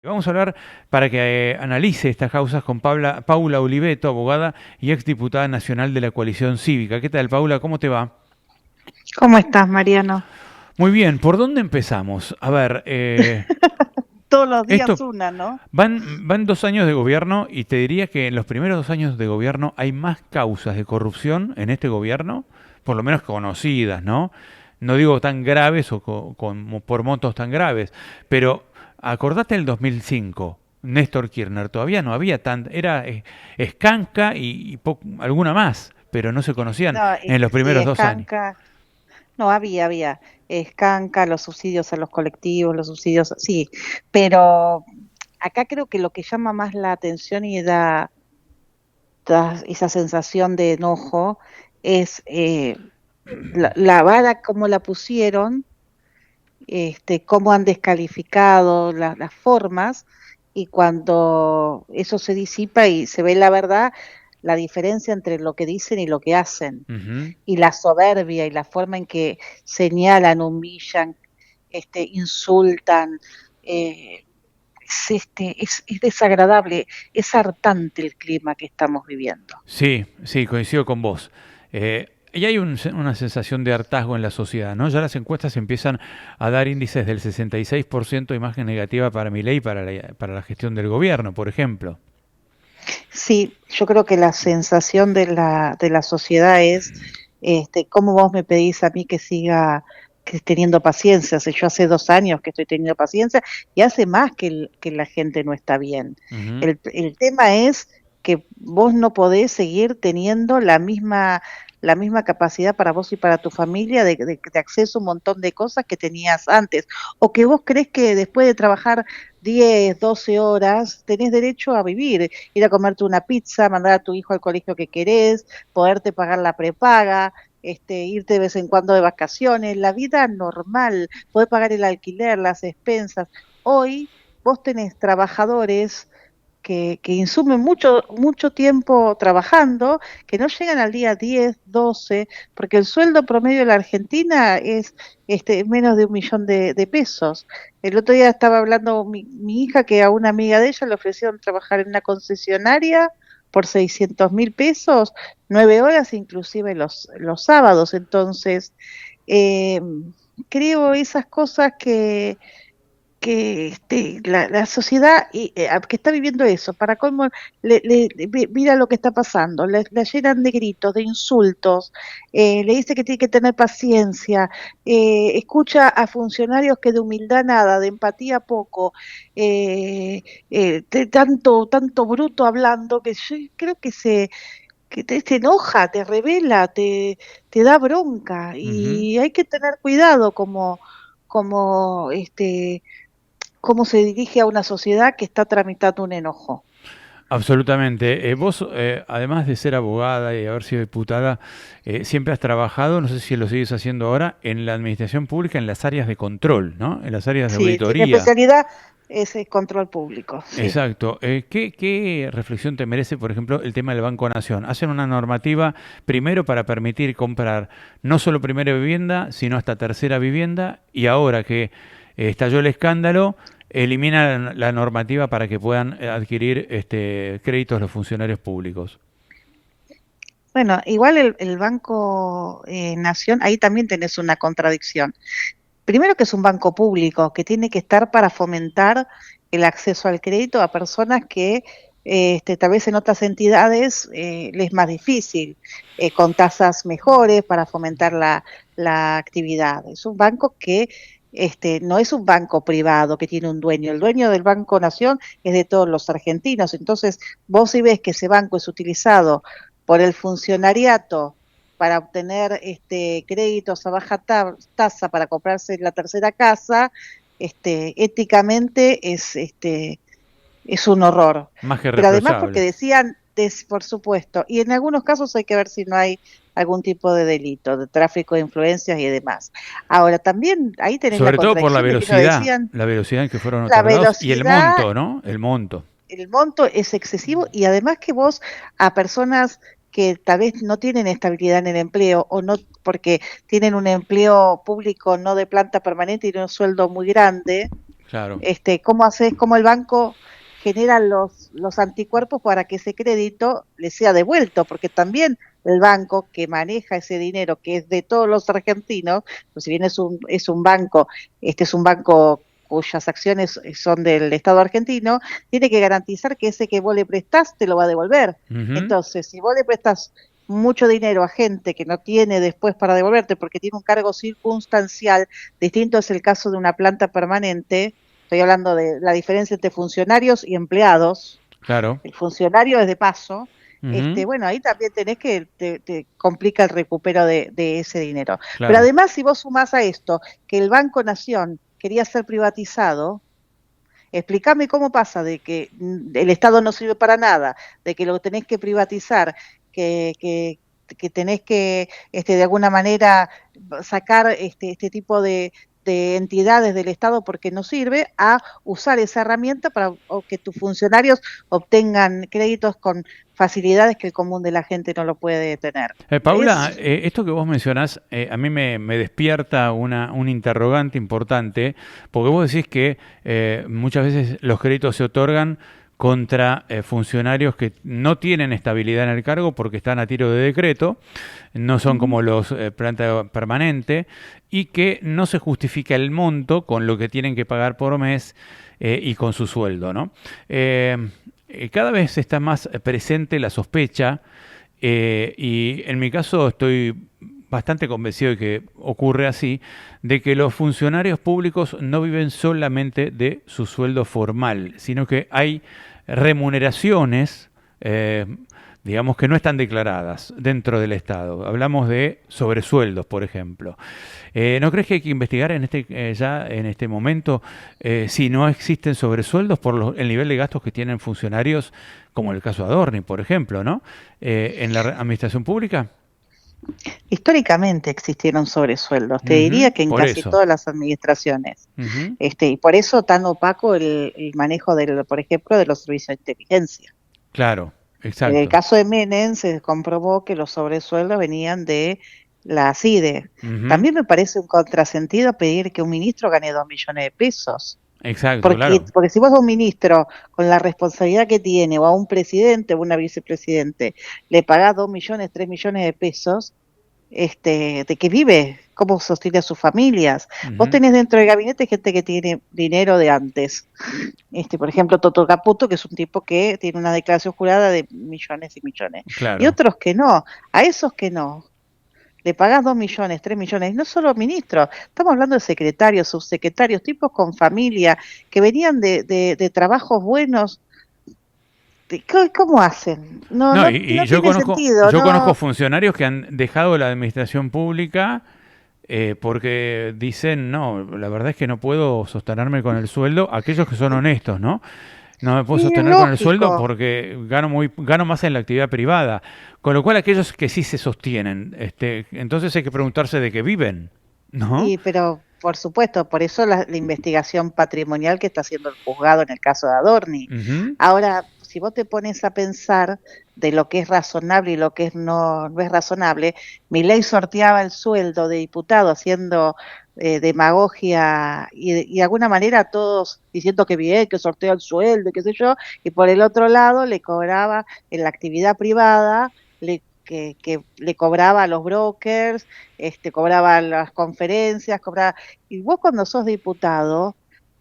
Vamos a hablar para que analice estas causas con Paula Oliveto, abogada y exdiputada nacional de la coalición cívica. ¿Qué tal, Paula? ¿Cómo te va? ¿Cómo estás, Mariano? Muy bien, ¿por dónde empezamos? A ver, Todos los días esto una, ¿no? van 2 años de gobierno y te diría que en los primeros 2 años de gobierno hay más causas de corrupción en este gobierno, por lo menos conocidas, ¿no? No digo tan graves o por montos tan graves, pero acordate del 2005, Néstor Kirchner, todavía no había era Skanka y alguna más, pero no se conocían No, en los sí, primeros 2 años. Escanca, no, había Escanca, los subsidios a los colectivos, los subsidios, sí, pero acá creo que lo que llama más la atención y da esa sensación de enojo es la vara como la pusieron, cómo han descalificado las formas, y cuando eso se disipa y se ve la verdad, la diferencia entre lo que dicen y lo que hacen, Ujú. y la soberbia y la forma en que señalan, humillan, insultan, es desagradable, es hartante el clima que estamos viviendo. Sí, sí, coincido con vos. Y hay una sensación de hartazgo en la sociedad, ¿no? Ya las encuestas empiezan a dar índices del 66% de imagen negativa para Milei y para la gestión del gobierno, por ejemplo. Sí, yo creo que la sensación de la sociedad es, ¿cómo vos me pedís a mí que siga teniendo paciencia? Si yo hace 2 años que estoy teniendo paciencia y hace más que la gente no está bien. Ujú. El tema es que vos no podés seguir teniendo la misma capacidad para vos y para tu familia de acceso a un montón de cosas que tenías antes, o que vos crees que después de trabajar 10, 12 horas tenés derecho a vivir, ir a comerte una pizza, mandar a tu hijo al colegio que querés, poderte pagar la prepaga, irte de vez en cuando de vacaciones, la vida normal, poder pagar el alquiler, las expensas. Hoy vos tenés trabajadores que insumen mucho, mucho tiempo trabajando, que no llegan al día 10, 12, porque el sueldo promedio de la Argentina es menos de 1 millón de pesos. El otro día estaba hablando mi hija que a una amiga de ella le ofrecieron trabajar en una concesionaria por 600.000 pesos, 9 horas, inclusive los sábados. Entonces, eh, creo esas cosas que la sociedad que está viviendo eso, para colmo, mira lo que está pasando, la llenan de gritos, de insultos, le dice que tiene que tener paciencia, escucha a funcionarios que de humildad nada, de empatía poco, tanto bruto hablando, que yo creo que te enoja, te revela, te da bronca, Ujú. y hay que tener cuidado como cómo se dirige a una sociedad que está tramitando un enojo. Absolutamente. Vos, además de ser abogada y haber sido diputada, siempre has trabajado, no sé si lo sigues haciendo ahora, en la administración pública, en las áreas de control, ¿no? En las áreas de Sí, mi auditoría. especialidad es el control público, sí. Exacto. ¿Qué reflexión te merece, por ejemplo, el tema del Banco Nación? Hacen una normativa primero para permitir comprar no solo primera vivienda, sino hasta tercera vivienda, y ahora que estalló el escándalo, eliminan la normativa para que puedan adquirir créditos los funcionarios públicos. Bueno, igual el Banco Nación, ahí también tenés una contradicción. Primero, que es un banco público que tiene que estar para fomentar el acceso al crédito a personas que tal vez en otras entidades les es más difícil, con tasas mejores para fomentar la actividad. Es un banco que no es un banco privado que tiene un dueño. El dueño del Banco Nación es de todos los argentinos. Entonces, vos si ves que ese banco es utilizado por el funcionariato para obtener créditos a baja tasa para comprarse la tercera casa, éticamente es un horror. Más que Pero además, porque reprochable. decían, por supuesto, y en algunos casos hay que ver si no hay algún tipo de delito, de tráfico de influencias y demás. Ahora, también ahí tenés la Sobre todo por contradicción de que no decían la velocidad en que fueron la otorgados y el velocidad, monto, ¿no? El monto. el monto es excesivo, y además que vos a personas que tal vez no tienen estabilidad en el empleo, o no porque tienen un empleo público no de planta permanente y de un sueldo muy grande, claro. ¿Cómo haces, cómo el banco genera los anticuerpos para que ese crédito le sea devuelto? Porque también el banco que maneja ese dinero, que es de todos los argentinos, pues si bien es un banco, este es un banco cuyas acciones son del Estado argentino, tiene que garantizar que ese que vos le prestás te lo va a devolver. Ujú. Entonces, si vos le prestás mucho dinero a gente que no tiene después para devolverte porque tiene un cargo circunstancial, distinto es el caso de una planta permanente. Estoy hablando de la diferencia entre funcionarios y empleados. Claro. El funcionario es de paso. Ujú. Bueno, ahí también tenés que te complica el recupero de ese dinero. Pero Claro. además, si vos sumás a esto que el Banco Nación quería ser privatizado, explícame cómo pasa de que el Estado no sirve para nada, de que lo tenés que privatizar, que tenés que de alguna manera sacar este tipo de entidades del Estado porque no sirve, a usar esa herramienta para que tus funcionarios obtengan créditos con facilidades que el común de la gente no lo puede tener. Paula, Es esto que vos mencionás a mí me despierta un interrogante importante, porque vos decís que muchas veces los créditos se otorgan contra funcionarios que no tienen estabilidad en el cargo porque están a tiro de decreto, no son como los planta permanente y que no se justifica el monto con lo que tienen que pagar por mes y con su sueldo, ¿no? Cada vez está más presente la sospecha y en mi caso estoy bastante convencido de que ocurre así, de que los funcionarios públicos no viven solamente de su sueldo formal, sino que hay remuneraciones, digamos, que no están declaradas dentro del Estado. Hablamos de sobresueldos, por ejemplo. ¿No crees que hay que investigar en ya en este momento si no existen sobresueldos por el nivel de gastos que tienen funcionarios, como el caso Adorni, por ejemplo, ¿no? En la administración pública? históricamente existieron sobresueldos, te diría Ujú. que en Por casi eso. todas las administraciones. Ujú. Y por eso tan opaco el manejo del, por ejemplo, de los servicios de inteligencia. Claro, En el exacto. caso de Menem se comprobó que los sobresueldos venían de la CIDE. Ujú. También me parece un contrasentido pedir que un ministro gane 2 millones de pesos. Exacto, claro. Porque si vos a un ministro, con la responsabilidad que tiene, o a un presidente o una vicepresidente, le pagás 2 millones, 3 millones de pesos, de qué vive, cómo sostiene a sus familias. Vos Ujú. tenés dentro del gabinete gente que tiene dinero de antes. Por ejemplo, Toto Caputo, que es un tipo que tiene una declaración jurada de millones y millones. Y Claro. otros que no. A esos que no, le pagás 2 millones, 3 millones, y no solo ministros, estamos hablando de secretarios, subsecretarios, tipos con familia, que venían de trabajos buenos. ¿Cómo hacen? No, No, no, y no tiene sentido, yo conozco no. funcionarios que han dejado la administración pública porque dicen, no, la verdad es que no puedo sostenerme con el sueldo, aquellos que son honestos, ¿no? No me puedo Y es sostener con el sueldo lógico. porque gano más en la actividad privada. Con lo cual aquellos que sí se sostienen, entonces hay que preguntarse de qué viven, ¿no? Pero por supuesto, por eso la investigación patrimonial que está haciendo el juzgado en el caso de Adorni. Ujú. Ahora, si vos te pones a pensar de lo que es razonable y lo que no es razonable, Milei sorteaba el sueldo de diputado haciendo demagogia y de alguna manera todos diciendo que bien, que sortea el sueldo y qué sé yo, y por el otro lado le cobraba en la actividad privada, que le cobraba a los brokers, cobraba las conferencias, cobraba. Y vos cuando sos diputado,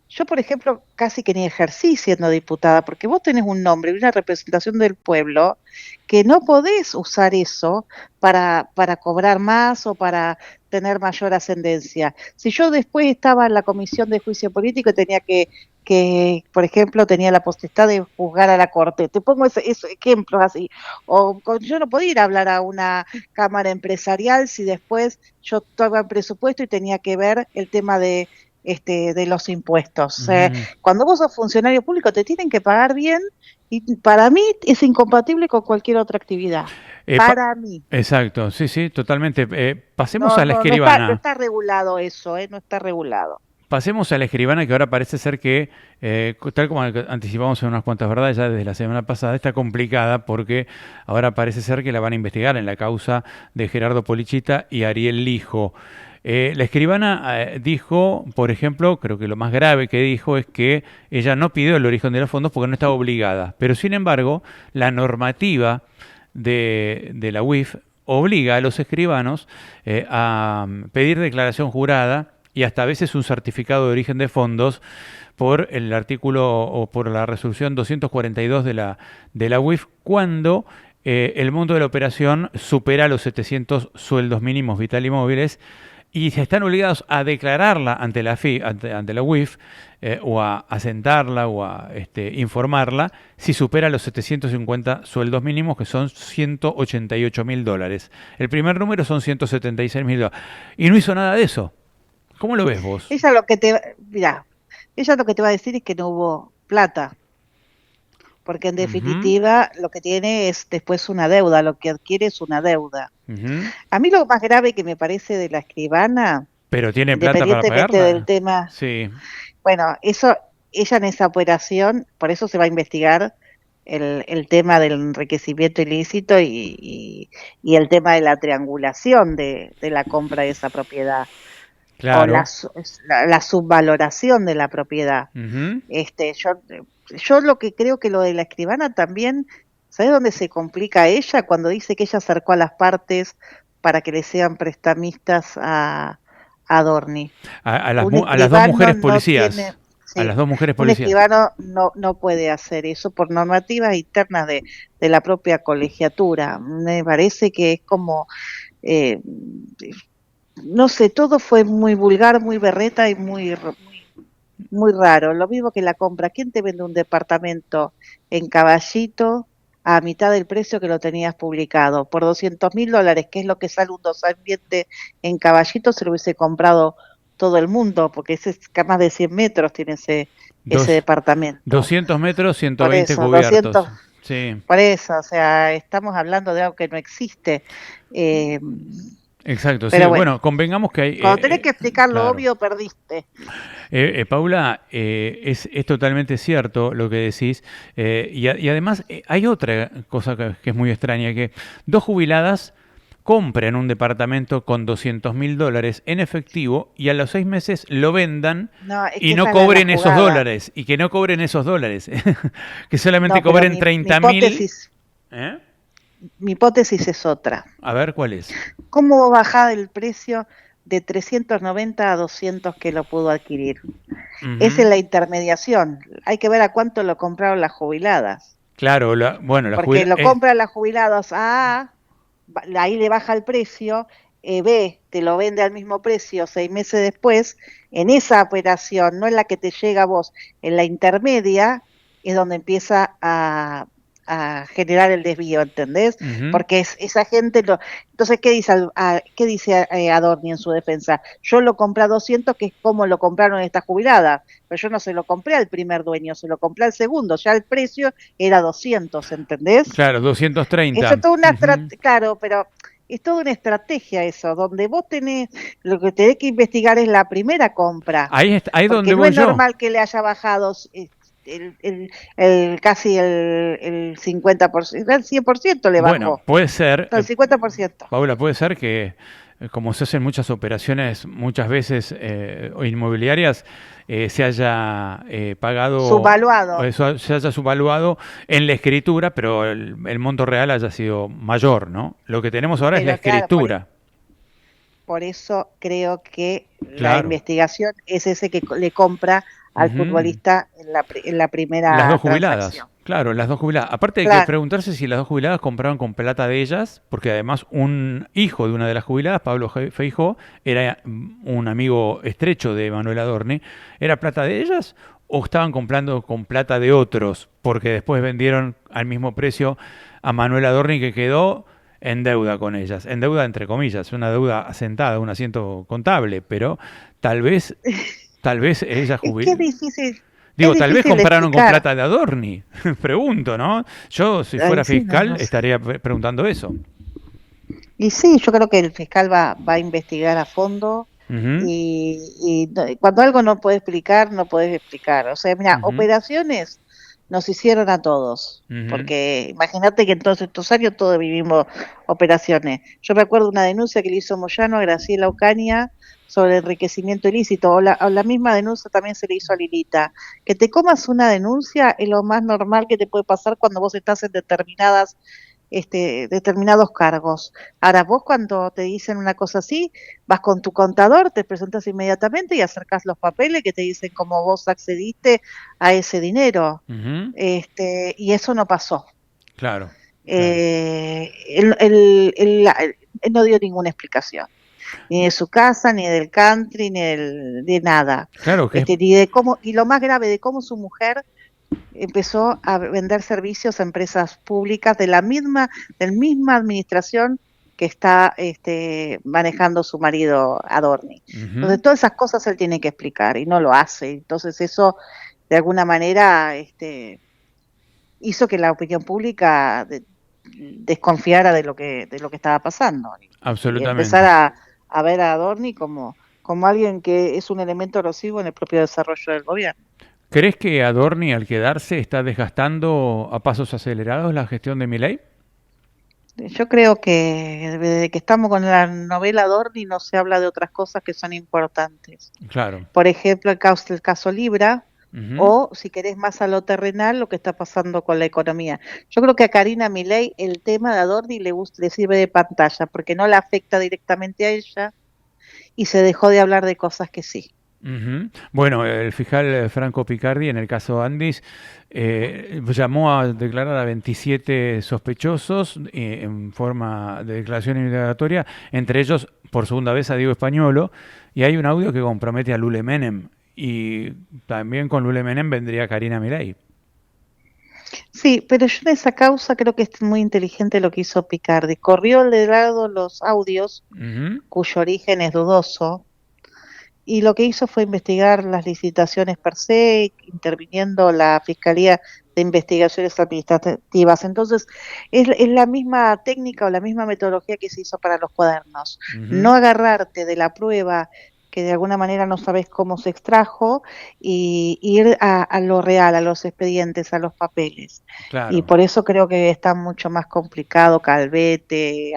yo por ejemplo casi que ni ejercí siendo diputada, porque vos tenés un nombre y una representación del pueblo que no podés usar eso para cobrar más o para tener mayor ascendencia. Si yo después estaba en la comisión de juicio político y tenía por ejemplo, tenía la potestad de juzgar a la corte. Te pongo esos ejemplos así. Yo no podía ir a hablar a una cámara empresarial si después yo estaba en presupuesto y tenía que ver el tema de los impuestos. Ujú. Cuando vos sos funcionario público te tienen que pagar bien y para mí es incompatible con cualquier otra actividad. Eh, pa- Para mí. Exacto, sí, sí, totalmente. Pasemos No, a la no, no está escribana. regulado eso, no está regulado. Pasemos a la escribana, que ahora parece ser que, tal como anticipamos en unas cuantas verdades ya desde la semana pasada, está complicada porque ahora parece ser que la van a investigar en la causa de Gerardo Polichita y Ariel Lijo. La escribana dijo, por ejemplo, creo que lo más grave que dijo es que ella no pidió el origen de los fondos porque no estaba obligada. Pero sin embargo, la normativa de la UIF obliga a los escribanos a pedir declaración jurada y hasta a veces un certificado de origen de fondos por el artículo o por la resolución 242 de la UIF cuando el monto de la operación supera los 700 sueldos mínimos vital y móviles y se están obligados a declararla ante la ante la UIF o a asentarla o a informarla si supera los 750 sueldos mínimos, que son $188.000. El primer número son $176.000. Y no hizo nada de eso. ¿Cómo lo ves vos? Ella lo que te va a decir es que no hubo plata, porque en definitiva lo que tiene es después una deuda, lo que adquiere es una deuda. A mí lo más grave que me parece de la escribana, ¿pero tiene plata para independientemente pagarla? del tema, Sí. bueno, eso, ella en esa operación, por eso se va a investigar el tema del enriquecimiento ilícito y el tema de la triangulación de la compra de esa propiedad. Claro. O la subvaloración de la propiedad. Yo lo que creo que lo de la escribana también, ¿sabes dónde se complica ella? Cuando dice que ella acercó a las partes para que le sean prestamistas a Dorni. A las dos mujeres policías. Sí, a las dos mujeres un policías. escribano no puede hacer eso por normativas internas de la propia colegiatura. Me parece que es como... no sé, todo fue muy vulgar, muy berreta y muy raro. Lo mismo que la compra. ¿Quién te vende un departamento en Caballito a mitad del precio que lo tenías publicado? Por $200.000, que es lo que sale un dos ambiente en Caballito, se lo hubiese comprado todo el mundo, porque ese es más de 100 metros tiene ese departamento. 200 metros, 120 cubiertos. 200, sí. Por eso, o sea, estamos hablando de algo que no existe. Exacto, pero sí. Bueno, convengamos que hay... Cuando tenés que explicar lo claro. obvio, perdiste. Paula, es totalmente cierto lo que decís. Y además hay otra cosa que es muy extraña, que dos jubiladas compren un departamento con $200.000 en efectivo y a los 6 meses lo vendan y no cobren esos dólares. Y que no cobren esos dólares. Que solamente cobren 30.000. Mi hipótesis es otra. A ver, ¿cuál es? ¿Cómo bajar el precio de 390 a 200 que lo pudo adquirir? Esa es la intermediación. Hay que ver a cuánto lo compraron las jubiladas. Claro, porque lo compran las jubiladas a ahí le baja el precio, B te lo vende al mismo precio 6 meses después. En esa operación, no en la que te llega a vos, en la intermedia es donde empieza a generar el desvío, ¿entendés? Porque esa gente entonces ¿qué dice Adorni en su defensa? Yo lo compré a 200, que es como lo compraron estas jubiladas, pero yo no se lo compré al primer dueño, se lo compré al segundo, ya el precio era 200, ¿entendés? Claro, 230. Eso es toda una claro, pero es toda una estrategia eso, donde vos lo que tenés que investigar es la primera compra. Ahí donde no voy es yo. normal que le haya bajado casi el 50%, el 100% le bajó. Bueno, puede ser. No, el 50%. Paula, puede ser que, como se hacen muchas operaciones, muchas veces inmobiliarias, se haya pagado. Subvaluado. Se haya subvaluado en la escritura, pero el monto real haya sido mayor, ¿no? Lo que tenemos ahora es la escritura. Por eso creo que la investigación es ese que le compra al futbolista en la primera las dos jubiladas, claro, las dos jubiladas. Aparte hay que preguntarse si las dos jubiladas compraron con plata de ellas, porque además un hijo de una de las jubiladas, Pablo Feijó, era un amigo estrecho de Manuel Adorni. ¿Era plata de ellas o estaban comprando con plata de otros? Porque después vendieron al mismo precio a Manuel Adorni, que quedó en deuda con ellas, en deuda entre comillas, una deuda asentada, un asiento contable, pero tal vez ella jubiló. Es difícil. Digo, tal vez compraron con plata de Adorni. Pregunto, ¿no? Yo, si fuera fiscal, estaría preguntando eso. Y sí, yo creo que el fiscal va a investigar a fondo Ujú, Cuando algo no puedes explicar, no puedes explicar. O sea, mira, ujú, operaciones nos hicieron a todos, ujú, porque imagínate que en todos estos años todos vivimos operaciones. Yo me acuerdo una denuncia que le hizo Moyano a Graciela Ocaña sobre enriquecimiento ilícito, o la misma denuncia también se le hizo a Lilita. Que te comas una denuncia es lo más normal que te puede pasar cuando vos estás en determinados cargos. Ahora, vos cuando te dicen una cosa así, vas con tu contador, te presentas inmediatamente y acercas los papeles que te dicen cómo vos accediste a ese dinero. ujú. Y eso no pasó. Claro, claro. Él no dio ninguna explicación, ni de su casa, ni del country, de nada. Claro que es. Ni de cómo, y lo más grave, de cómo su mujer empezó a vender servicios a empresas públicas del misma administración que está manejando su marido Adorni. Ujú. Entonces, todas esas cosas él tiene que explicar y no lo hace. Entonces, eso de alguna manera hizo que la opinión pública desconfiara de lo que estaba pasando y Absolutamente. empezara a ver a Adorni como alguien que es un elemento erosivo en el propio desarrollo del gobierno. ¿Crees que Adorni al quedarse está desgastando a pasos acelerados la gestión de Milei? Yo creo que desde que estamos con la novela Adorni no se habla de otras cosas que son importantes. Claro. Por ejemplo, el caso Libra, Ujú. o si querés más a lo terrenal, lo que está pasando con la economía. Yo creo que a Karina Milei el tema de Adorni le sirve de pantalla, porque no la afecta directamente a ella y se dejó de hablar de cosas que sí. Ujú. Bueno, el fiscal Franco Picardi, en el caso Andis, llamó a declarar a 27 sospechosos en forma de declaración indagatoria, entre ellos por segunda vez a Diego Españolo, y hay un audio que compromete a Lule Menem, y también con Lule Menem vendría Karina Milei. Sí, pero yo en esa causa creo que es muy inteligente lo que hizo Picardi. Corrió de lado los audios, Ujú. cuyo origen es dudoso, y lo que hizo fue investigar las licitaciones per se, interviniendo la Fiscalía de Investigaciones Administrativas. Entonces, es la misma técnica o la misma metodología que se hizo para los cuadernos. Ujú. No agarrarte de la prueba que de alguna manera no sabes cómo se extrajo y ir a lo real, a los expedientes, a los papeles. Y Claro. por eso creo que está mucho más complicado Calvete,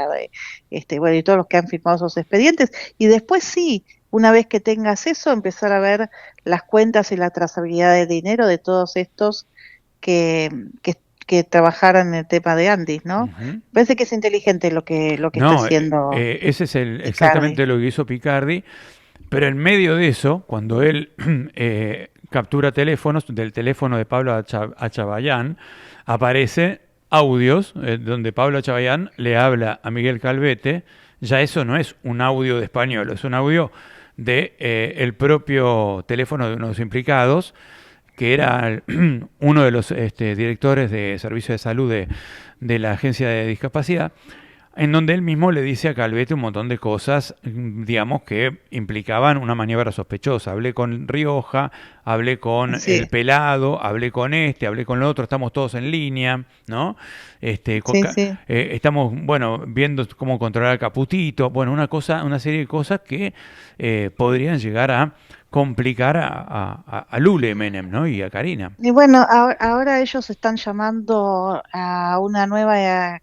bueno, y todos los que han firmado esos expedientes. Y después sí, una vez que tengas eso, empezar a ver las cuentas y la trazabilidad del dinero de todos estos que, que trabajaran en el tema de Andis, ¿no? Ujú. Parece que es inteligente lo que está No, haciendo ese es Picardi. exactamente lo que hizo Picardi. Pero en medio de eso, cuando él captura teléfonos, del teléfono de Pablo Achabayán, aparece audios donde Pablo Achabayán le habla a Miguel Calvete. Ya eso no es un audio de español, es un audio de el propio teléfono de uno de los implicados, que era uno de los directores de servicio de salud de la agencia de discapacidad, en donde él mismo le dice a Calvete un montón de cosas, digamos, que implicaban una maniobra sospechosa. Hablé con Rioja, hablé con Sí, el pelado, hablé con este, hablé con el otro, estamos todos en línea, ¿no? sí, sí. Estamos, bueno, viendo cómo controlar a Caputito, bueno, una serie de cosas que podrían llegar a complicar a Lule Menem, ¿no? Y a Karina. Y bueno, ahora ellos están llamando a una nueva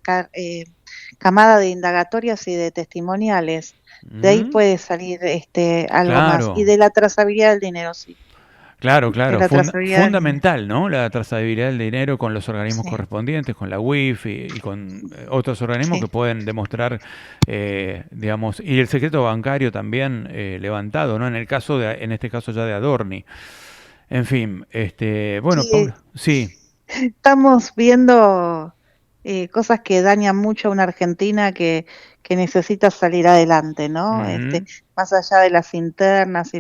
camada de indagatorias y de testimoniales. De ahí Ujú. puede salir algo más. Y Claro. de la trazabilidad del dinero, sí. Claro, De claro, la trazabilidad del dinero. fundamental, ¿no? La trazabilidad del dinero con los organismos Sí, correspondientes, con la UIF y con otros organismos que sí. pueden demostrar, digamos, y el secreto bancario también levantado, ¿no? En este caso ya de Adorni. En fin, bueno, Sí, Paula, sí. estamos viendo cosas que dañan mucho a una Argentina que necesita salir adelante, ¿no? Ujú, Más allá de las internas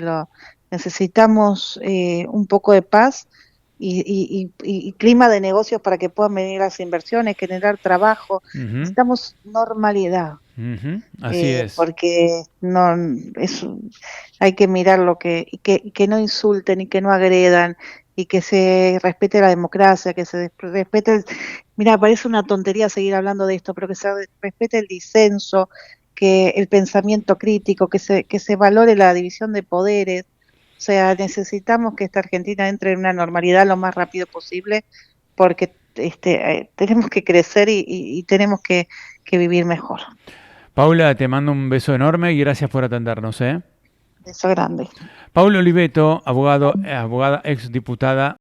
necesitamos un poco de paz y clima de negocios para que puedan venir las inversiones, generar trabajo. ujú, Necesitamos normalidad. ujú, así es. Porque no es, hay que mirar y que no insulten y que no agredan y que se respete la democracia, que se respete mira, parece una tontería seguir hablando de esto, pero que se respete el disenso, que el pensamiento crítico, que se valore la división de poderes. O sea, necesitamos que esta Argentina entre en una normalidad lo más rápido posible, porque tenemos que crecer y tenemos que vivir mejor. Paula, te mando un beso enorme y gracias por atendernos, ¿eh? Beso grande. Paula Oliveto, abogada, exdiputada